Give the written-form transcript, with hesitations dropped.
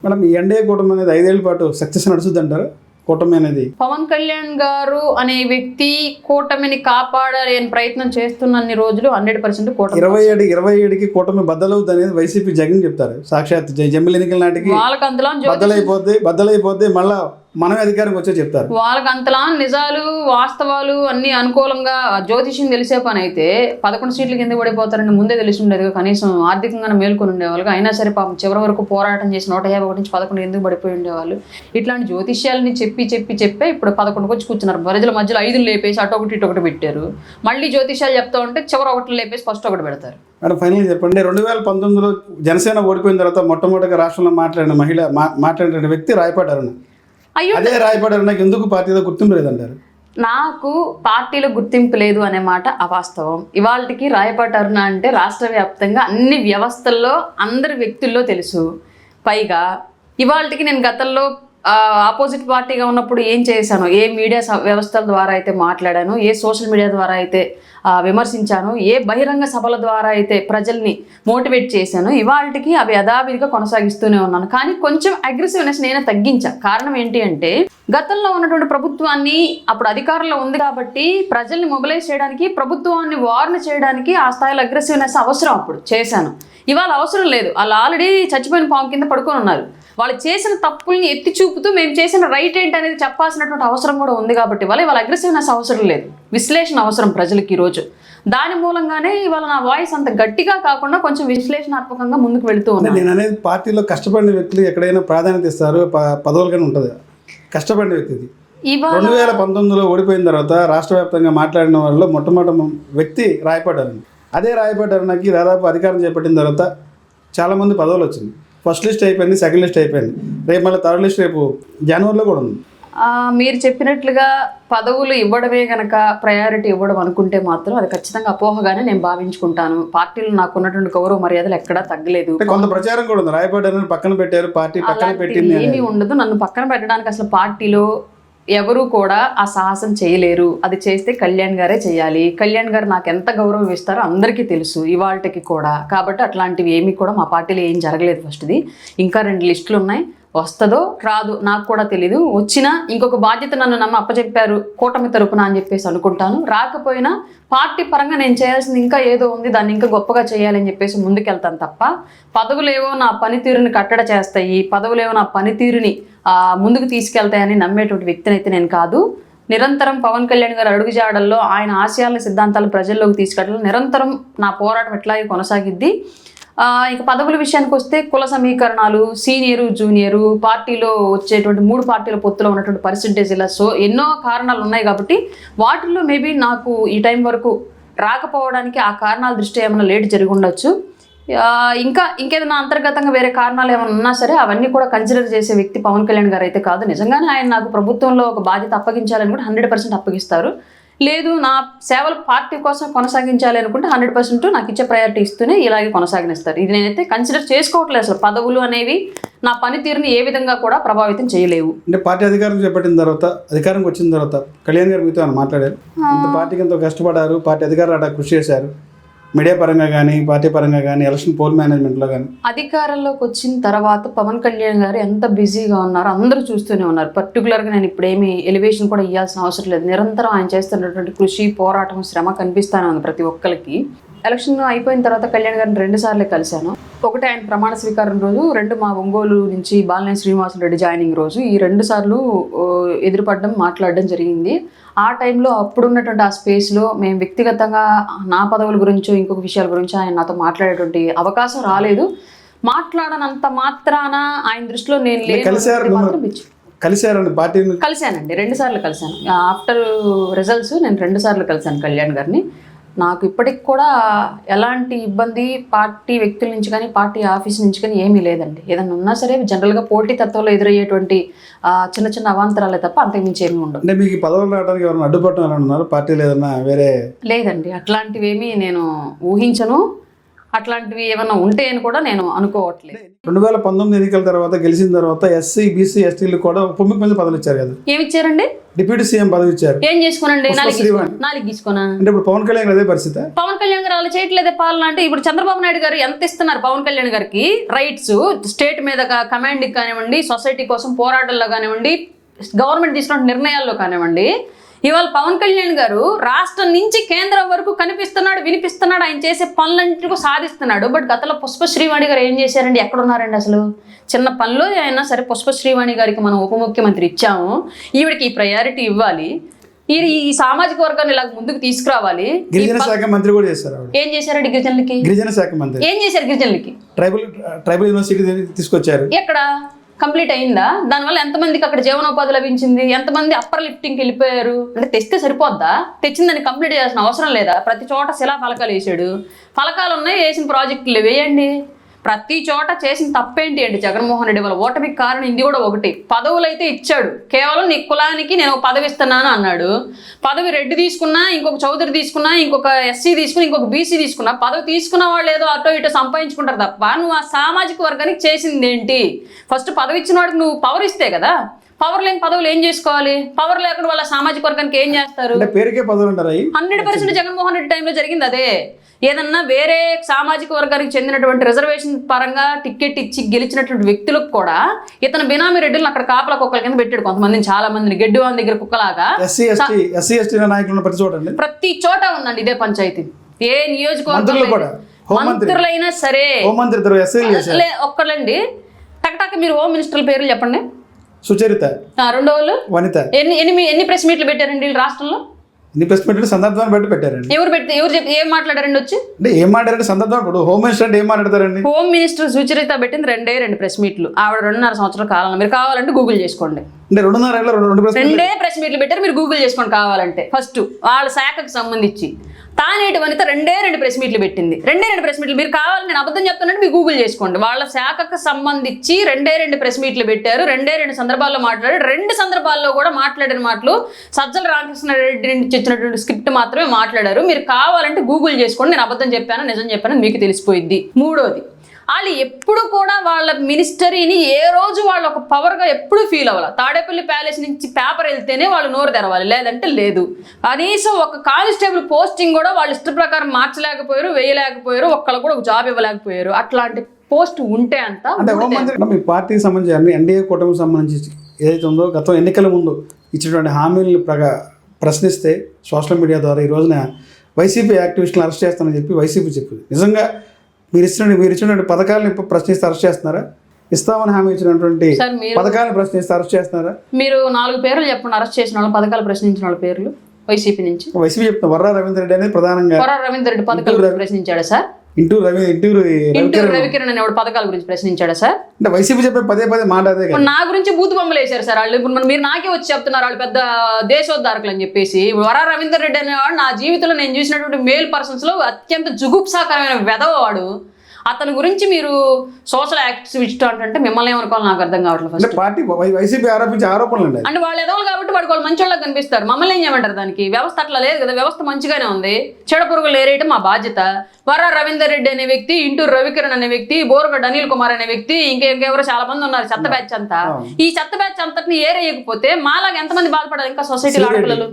Madam ఈ NDA కూటమి అనేది 5 ఏళ్ల పాటు సక్సెస్ నడుస్తుంది అంటారు. కూటమి అనేది పవన్ కళ్యాణ్ గారు అనే వ్యక్తి కూటమిని కాపాడలేని ప్రయత్నం చేస్తున్నన్ని రోజులు 100% కూటమి 27కి కూటమి బద్దలవుతుంది అనేది వైసీపీ జగన్ చెప్తారు. సాక్షాత్ జమిలి ఎన్నికల నాటికి వాళ్ళకి అంతలా బద్దలైపోద్ది మళ్ళా మనమే అధికారం వచ్చే చెప్తారు. వాళ్ళకి అంతలా నిజాలు వాస్తవాలు అన్ని అనుకూలంగా జ్యోతిష్యం తెలిసే పని అయితే 11 సీట్లు కింద పడిపోతారని ముందే తెలిసి ఉండేది. కనీసం ఆర్థికంగా మేల్కొని ఉండేవాళ్ళు. అయినా సరే పాపం చివరి వరకు పోరాటం చేసి 151 నుంచి 11 ఎందుకు పడిపోయి ఉండేవాళ్ళు. ఇట్లాంటి జ్యోతిష్యాలని చెప్పే ఇప్పుడు 11కి వచ్చి కూర్చున్నారు. ప్రజల మధ్యలో 5 లేపేసి అటు ఒకటి పెట్టారు. మళ్ళీ జ్యోతిష్యాలు చెప్తా ఉంటే చివరి 1 లేపేసి ఫస్ట్ 1 పెడతారు. మేడం ఫైనల్ చెప్పండి, 2019లో జనసేన ఓడిపోయిన తర్వాత మొట్టమొదటిగా రాష్ట్రంలో మాట్లాడిన వ్యక్తి రాయపాటి అరుణ. అదే రాయపాటి అరుణకి ఎందుకు పార్టీలో గుర్తింపు లేదంటారు? నాకు పార్టీలో గుర్తింపు లేదు అనే మాట అవాస్తవం. ఇవాళకి రాయపాటి అరుణ అంటే రాష్ట్ర వ్యాప్తంగా అన్ని వ్యవస్థల్లో అందరి వ్యక్తుల్లో తెలుసు. పైగా ఇవాళకి నేను గతంలో ఆపోజిట్ పార్టీగా ఉన్నప్పుడు ఏం చేశాను, ఏ మీడియా వ్యవస్థల ద్వారా అయితే మాట్లాడాను, ఏ సోషల్ మీడియా ద్వారా అయితే విమర్శించాను, ఏ బహిరంగ సభల ద్వారా అయితే ప్రజల్ని మోటివేట్ చేశాను, ఇవాళకి అవి యథావిధిగా కొనసాగిస్తూనే ఉన్నాను. కానీ కొంచెం అగ్రెసివ్నెస్ నేనే తగ్గించా. కారణం ఏంటి అంటే గతంలో ఉన్నటువంటి ప్రభుత్వాన్ని అప్పుడు అధికారంలో ఉంది కాబట్టి ప్రజల్ని మొబిలైజ్ చేయడానికి, ప్రభుత్వాన్ని వార్న్ చేయడానికి ఆ స్థాయిలో అగ్రెసివ్నెస్ అవసరం అప్పుడు చేశాను. ఇవాళ అవసరం లేదు. వాళ్ళు ఆల్రెడీ చచ్చిపోయిన పాము కింద పడుకొని ఉన్నారు. వాళ్ళు చేసిన తప్పుల్ని ఎత్తి చూపుతూ మేము చేసిన రైట్ ఏంటి అనేది చెప్పాల్సినటువంటి అవసరం కూడా ఉంది. కాబట్టి వాళ్ళ అగ్రెసివ్నెస్ అవసరం లేదు, విశ్లేషణ అవసరం ప్రజలకి ఈరోజు. దాని మూలంగానే ఇవాళ నా వాయిస్ అంత గట్టిగా కాకుండా కొంచెం విశ్లేషణాత్మకంగా ముందుకు వెళుతూ ఉన్నాను. నేను అనేది పార్టీలో కష్టపడిన వ్యక్తులు ఎక్కడైనా ప్రాధాన్యత ఇస్తారు, పదవులుగానే ఉంటుంది. కష్టపడిన వ్యక్తిది 2019లో ఓడిపోయిన తర్వాత రాష్ట్ర వ్యాప్తంగా మాట్లాడిన వాళ్ళలో మొట్టమొదటి వ్యక్తి రాయపాటి అరుణ. అదే రాయపాటి అరుణకి దాదాపు అధికారం చేపట్టిన తర్వాత చాలామంది పదవులు వచ్చింది. ఫస్ట్ లిస్ట్ అయిపోయింది, సెకండ్ లిస్ట్ అయిపోయింది, రేపు మళ్ళీ థర్డ్ లిస్ట్ రేపు జనవరిలో కూడా ఉంది. మీరు చెప్పినట్లుగా పదవులు ఇవ్వడమే కనుక ప్రయారిటీ ఇవ్వడం అనుకుంటే మాత్రం అది ఖచ్చితంగా అపోహగానే నేను భావించుకుంటాను. పార్టీలో నాకు ఉన్నటువంటి గౌరవ మర్యాదలు ఎక్కడా తగ్గలేదు. కొంత ప్రచారం కూడా ఉంది, రాయపాటి అరుణ పక్కన పెట్టారు, పార్టీ పక్కన పెట్టింది. ఏమీ ఉండదు. నన్ను పక్కన పెట్టడానికి అసలు పార్టీలో ఎవరు కూడా ఆ సాహసం చేయలేరు. అది చేస్తే కళ్యాణ్ గారే చేయాలి. కళ్యాణ్ గారు నాకు ఎంత గౌరవం ఇస్తారో అందరికీ తెలుసు ఇవాళకి కూడా. కాబట్టి అట్లాంటివి ఏమీ కూడా మా పార్టీలో ఏం జరగలేదు. ఫస్ట్ది ఇంకా 2 లిస్టులు ఉన్నాయి. వస్తుందో రాదు నాకు కూడా తెలీదు. వచ్చినా ఇంకొక బాధ్యత నన్ను అప్పచెప్పారు కూటమి తరపున అని చెప్పేసి అనుకుంటాను. రాకపోయినా పార్టీ పరంగా నేను చేయాల్సింది ఇంకా ఏదో ఉంది, దాన్ని ఇంకా గొప్పగా చేయాలని చెప్పేసి ముందుకెళ్తాను తప్ప పదవులేవో నా పనితీరుని కట్టడ చేస్తాయి, పదవులేవో నా పనితీరుని ముందుకు తీసుకెళ్తాయని నమ్మేటువంటి వ్యక్తిని అయితే నేను కాదు. నిరంతరం పవన్ కళ్యాణ్ గారు అడుగుజాడల్లో ఆయన ఆశయాల సిద్ధాంతాలు ప్రజల్లోకి తీసుకెళ్ళడం నిరంతరం నా పోరాటం ఎట్లాగే కొనసాగిద్ది. ఇక పదవుల విషయానికి వస్తే కుల సమీకరణాలు, సీనియరు జూనియరు, పార్టీలో వచ్చేటువంటి 3 పార్టీల పొత్తులో ఉన్నటువంటి పర్సెంటేజ్, ఇలా ఎన్నో కారణాలు ఉన్నాయి. కాబట్టి వాటిల్లో మేబీ నాకు ఈ టైం వరకు రాకపోవడానికి ఆ కారణాల దృష్ట్యా ఏమైనా లేట్ జరిగి ఉండొచ్చు. ఇంకేదైనా అంతర్గతంగా వేరే కారణాలు ఏమైనా ఉన్నా సరే అవన్నీ కూడా కన్సిడర్ చేసే వ్యక్తి పవన్ కళ్యాణ్ గారు అయితే కాదు. నిజంగానే ఆయన నాకు ప్రభుత్వంలో ఒక బాధ్యత అప్పగించాలని కూడా 100% అప్పగిస్తారు. లేదు నా సేవలు పార్టీ కోసం కొనసాగించాలి అనుకుంటే 100% నాకు ఇచ్చే ప్రయారిటీ ఇస్తూనే ఇలాగే కొనసాగిస్తారు. ఇది నేనైతే కన్సిడర్ చేసుకోవట్లేదు. అసలు పదవులు అనేవి నా పనితీరుని ఏ విధంగా కూడా ప్రభావితం చేయలేవు. అంటే పార్టీ అధికారం చేపట్టిన తర్వాత, అధికారంకి వచ్చిన తర్వాత కళ్యాణ్ గారు మీతో మాట్లాడారు, పార్టీకి ఎంతో కష్టపడారు, పార్టీ అధికారులు కృషి చేశారు, మీడియా పరంగా కానీ పార్టీ పరంగా కానీ ఎలక్షన్ పోల్ మేనేజ్మెంట్లో కానీ. అధికారంలోకి వచ్చిన తర్వాత పవన్ కళ్యాణ్ గారు ఎంత బిజీగా ఉన్నారో అందరూ చూస్తూనే ఉన్నారు. పర్టికులర్గా నేను ఇప్పుడు ఏమి ఎలివేషన్ కూడా ఇవ్వాల్సిన అవసరం లేదు. నిరంతరం ఆయన చేస్తున్నటువంటి కృషి, పోరాటం, శ్రమ కనిపిస్తూనే ఉంది ప్రతి ఒక్కరికి. ఎలక్షన్ అయిపోయిన తర్వాత కళ్యాణ్ గారిని 2 సార్లు కలిశాను. ఒకటి ఆయన ప్రమాణ స్వీకారం రోజు, 2 మా ఒంగోలు నుంచి బాలినేని శ్రీనివాసరెడ్డి జాయినింగ్ రోజు. ఈ 2 సార్లు ఎదురుపడడం, మాట్లాడడం జరిగింది. ఆ టైంలో అప్పుడున్నటువంటి ఆ స్పేస్లో మేము వ్యక్తిగతంగా నా పదవుల గురించో ఇంకొక విషయాల గురించి ఆయన నాతో మాట్లాడేటువంటి అవకాశం రాలేదు. మాట్లాడనంత మాత్రాన ఆయన దృష్టిలో నేను కలిశానండి. 2 సార్లు కలిశాను. ఆఫ్టర్ రిజల్ట్స్ నేను 2 సార్లు కలిశాను కళ్యాణ్ గారిని. నాకు ఇప్పటికి కూడా ఎలాంటి ఇబ్బంది పార్టీ వ్యక్తుల నుంచి కానీ పార్టీ ఆఫీస్ నుంచి కానీ ఏమీ లేదండి. ఏదన్నా ఉన్నా సరే జనరల్గా పోటీ తత్వంలో ఎదురయ్యేటువంటి చిన్న అవాంతరాలే తప్ప అంతకుమించి ఏమీ ఉండవు. అంటే మీకు పదవులు రావడానికి ఎవరైనా అడ్డుపడటం ఎలా ఉన్నారు? పార్టీలు ఏదన్నా వేరే? లేదండి, అట్లాంటివి ఏమీ నేను ఊహించను. అట్లాంటివి ఏమైనా ఉంటే అని కూడా నేను అనుకోవట్లేదు. 2019 ఎన్నికల తర్వాత గెలిచిన తర్వాత ఎస్సీ బీసీ ఎస్టీలు కూడా ఉప ముఖ్యమంత్రి పదవులు ఇచ్చారు కదా, ఏమి ఇచ్చారండి? డిప్యూటీ సీఎం పదవి ఇచ్చారు. ఏం చేసుకోనండి? నాలుగు తీసుకోనా? అంటే ఇప్పుడు పవన్ కళ్యాణ్ అదే పరిస్థితి. పవన్ కళ్యాణ్ గారు అలా చేయట్లేదే పాలన. అంటే ఇప్పుడు చంద్రబాబు నాయుడు గారు ఎంత ఇస్తున్నారు పవన్ కళ్యాణ్ గారికి రైట్స్, స్టేట్ మీద కమాండింగ్ కానివ్వండి, సొసైటీ కోసం పోరాటంలో కానివ్వండి, గవర్నమెంట్ తీసుకున్న నిర్ణయాల్లో కానివ్వండి. ఇవాళ పవన్ కళ్యాణ్ గారు రాష్ట్రం నుంచి కేంద్రం వరకు కనిపిస్తున్నాడు, వినిపిస్తున్నాడు, ఆయన చేసే పనులన్నింటికీ సాధిస్తున్నాడు. బట్ గతంలో పుష్ప శ్రీవాణి గారు ఏం చేశారండి? ఎక్కడున్నారండి అసలు? చిన్న పనిలో అయినా సరే పుష్ప శ్రీవాణి గారికి మనం ఉప ముఖ్యమంత్రి ఇచ్చాము, ఈవిడికి ఈ ప్రయారిటీ ఇవ్వాలి, ఈ సామాజిక వర్గాన్ని ఇలా ముందుకు తీసుకురావాలి. గిరిజన శాఖ మంత్రి కూడా చేశారు. ఏం చేశారండి గిరిజనులకి? గిరిజన శాఖ మంత్రి ఏం చేశారు గిరిజనులకి? ట్రైబల్ యూనివర్సిటీ తీసుకొచ్చారు. ఎక్కడ కంప్లీట్ అయిందా? దానివల్ల ఎంతమందికి అక్కడ జీవనోపాధి లభించింది? ఎంతమంది అప్పర్ లిఫ్టింగ్కి వెళ్ళిపోయారు? అంటే తెస్తే సరిపోద్దా? తెచ్చిందని కంప్లీట్ చేయాల్సిన అవసరం లేదా? ప్రతి చోట శిలా ఫలకాలు వేసాడు, ఫలకాలు ఉన్నాయి, వేసిన ప్రాజెక్టులు వేయండి. ప్రతి చోట చేసిన తప్పేంటి అండి జగన్మోహన్ రెడ్డి? వాళ్ళ ఓటమికి కారణం ఇది కూడా ఒకటి. పదవులు అయితే ఇచ్చాడు, కేవలం నీ కులానికి నేను పదవి ఇస్తున్నాను అన్నాడు. పదవి రెడ్డి తీసుకున్నా, ఇంకొక చౌదరి తీసుకున్నా, ఇంకొక ఎస్సీ తీసుకుని, ఇంకొక బీసీ తీసుకున్నా, పదవి తీసుకున్న వాళ్ళు ఏదో అటో ఇటో సంపాదించుకుంటారు తప్ప నువ్వు ఆ సామాజిక వర్గానికి చేసింది ఏంటి? ఫస్ట్ పదవి ఇచ్చిన వాడికి నువ్వు పవర్ ఇస్తే కదా. పవర్ లేని పదవులు ఏం చేసుకోవాలి? పవర్ లేకుండా వాళ్ళ సామాజిక వర్గానికి ఏం చేస్తారు? పేరుకే పదవులు అంటారు. 100% జగన్మోహన్ రెడ్డి టైంలో జరిగింది అదే. ఏదన్నా వేరే సామాజిక వర్గానికి చెందినటువంటి రిజర్వేషన్ పరంగా టికెట్ ఇచ్చి గెలిచినటువంటి వ్యక్తులకు కూడా ఇతను బినామీ రెడ్డిలను అక్కడ కాపలా కుక్కల కింద పెట్టాడు. కొంతమందిని, చాలా మందిని గడ్డివాన్ దగ్గర కుక్కలాగా ప్రతి చోట ఉందండి ఇదే పంచాయతీ. ఏ నియోజకవర్గం మంత్రులైనా సరే ఒక్కలండి. టక్టక్ మీరు హోమ్ మినిస్టర్ల పేర్లు చెప్పండి. సుచరిత, రెండో వాళ్ళు వనిత. ఎన్ని ప్రెస్ మీట్లు పెట్టారండి వీళ్ళు రాష్ట్రంలో? సందర్భాన్ని బట్టి పెట్టారండి. ఎవరు చెప్పి ఏం మాట్లాడారండి? వచ్చి అంటే ఏం మాట్లాడారు సందర్భం? ఇప్పుడు హోమ్ మినిస్టర్ అంటే ఏం మాట్లాడతారండి? హోమ్ మినిస్టర్ సుచరిత పెట్టింది 2 ప్రెస్ మీట్లు. ఆవిడ 2.5 సంవత్సరాల కాలంలో. మీరు కావాలంటే గూగుల్ చేసుకోండి. అంటే 2 ప్రెస్ మీట్లు పెట్టారు, మీరు గూగుల్ చేసుకోండి కావాలంటే. ఫస్ట్ వాళ్ళ శాఖకు సంబంధించి తానేటి వనిత 2 ప్రెస్ మీట్లు పెట్టింది. 2 ప్రెస్ మీట్లు. మీరు కావాలని నేను అబద్ధం చెప్తానంటే మీరు గూగుల్ చేసుకోండి. వాళ్ళ శాఖకు సంబంధించి 2 ప్రెస్ మీట్లు పెట్టారు. 2 సందర్భాల్లో మాట్లాడారు. 2 సందర్భాల్లో కూడా మాట్లాడిన మాటలు సజ్జల రామకృష్ణారెడ్డి నుంచి ఇచ్చినటువంటి స్క్రిప్ట్ మాత్రమే మాట్లాడారు. మీరు కావాలంటే గూగుల్ చేసుకోండి. నేను అబద్ధం చెప్పాను, నిజం చెప్పాను మీకు తెలిసిపోయింది. మూడోది, వాళ్ళు ఎప్పుడు కూడా వాళ్ళ మినిస్టరీని ఏ రోజు వాళ్ళు ఒక పవర్గా ఎప్పుడు ఫీల్ అవ్వాలి. తాడేపల్లి ప్యాలెస్ నుంచి పేపర్ వెళ్తేనే వాళ్ళు నోరు తెరవాలి, లేదంటే లేదు. కనీసం ఒక కానిస్టేబుల్ పోస్టింగ్ కూడా వాళ్ళు ఇష్ట ప్రకారం మార్చలేకపోయారు, వేయలేకపోయారు, ఒక్కళ్ళు కూడా ఒక జాబ్ ఇవ్వలేకపోయారు. అట్లాంటి పోస్ట్ ఉంటే అంత మీ పార్టీకి సంబంధించి ఎన్డీఏ కూటమికి సంబంధించి ఏదైతే ఉందో గతం ఎన్నికల ముందు ఇచ్చినటువంటి హామీలను ప్రశ్నిస్తే సోషల్ మీడియా ద్వారా ఈ రోజున వైసీపీ యాక్టివిస్టులను అరెస్ట్ చేస్తానని చెప్పి వైసీపీ చెప్పింది. నిజంగా మీరు ఇచ్చినటువంటి పథకాలను ప్రశ్నిస్తే అరెస్ట్ చేస్తున్నారా? ఇస్తామని హామీ ఇచ్చినటువంటి పథకాలను ప్రశ్నిస్తే అరెస్ట్ చేస్తున్నారా? మీరు 4 పేర్లు చెప్పండి అరెస్ట్ చేసిన వాళ్ళు, పథకాలు ప్రశ్నించిన వాళ్ళ పేర్లు వైసీపీ నుంచి. వైసీపీ చెప్తున్నా వర్రా రవీంద్ర రెడ్డి అనేది ప్రధానంగా. వర్రా రవీంద్ర రెడ్డి పథకాలు ప్రశ్నించాడా సార్? ఇంటూరు రవికిరణ్ అనేవాడు పథకాల గురించి ప్రశ్నించాడా సార్? అంటే వైసీపీ చెప్పే పదే మాట అదే. నా గురించి బూతు బొమ్మలు వేశారు సార్ వాళ్ళు. ఇప్పుడు మీరు నాకే వచ్చి చెప్తున్నారు వాళ్ళు పెద్ద దేశోద్ధారకులు అని చెప్పేసి. వరా రవీందర్ రెడ్డి అనేవాడు నా జీవితంలో నేను చూసినటువంటి మేల్ పర్సన్స్ లో అత్యంత జుగుప్సాకరమైన వెధవాడు. అతని గురించి మీరు సోషల్ యాక్టివిస్ట్ అంటే మిమ్మల్ని ఏమనుకోవాలి నాకు అర్థం కావట్లేదు. పార్టీ వైసీపీ ఆరోపించే ఆరోపణలు అంటే వాళ్ళు ఎదవాలి కాబట్టి వాడికి వాళ్ళు మంచి వాళ్ళకి కనిపిస్తారు. మమ్మల్ని ఏం చేయమంటారు? దానికి వ్యవస్థ అట్లా లేదు కదా. వ్యవస్థ మంచిగానే ఉంది. చెడపురుగులు ఏరేయటం మా బాధ్యత. వర్రా రవీందర్ రెడ్డి అనే వ్యక్తి, ఇంటూరు రవికిరణ్ అనే వ్యక్తి, బోరగడ్డ అనిల్ కుమార్ అనే వ్యక్తి, ఇంకెవరో చాలా మంది ఉన్నారు చెత్త బ్యాచ్ అంతా. ఈ చెత్త బ్యాచ్ అంతటిని ఏరేయకపోతే మాలాగా ఎంతమంది బాధపడాలి ఇంకా సొసైటీలో ఆడపిల్లలు?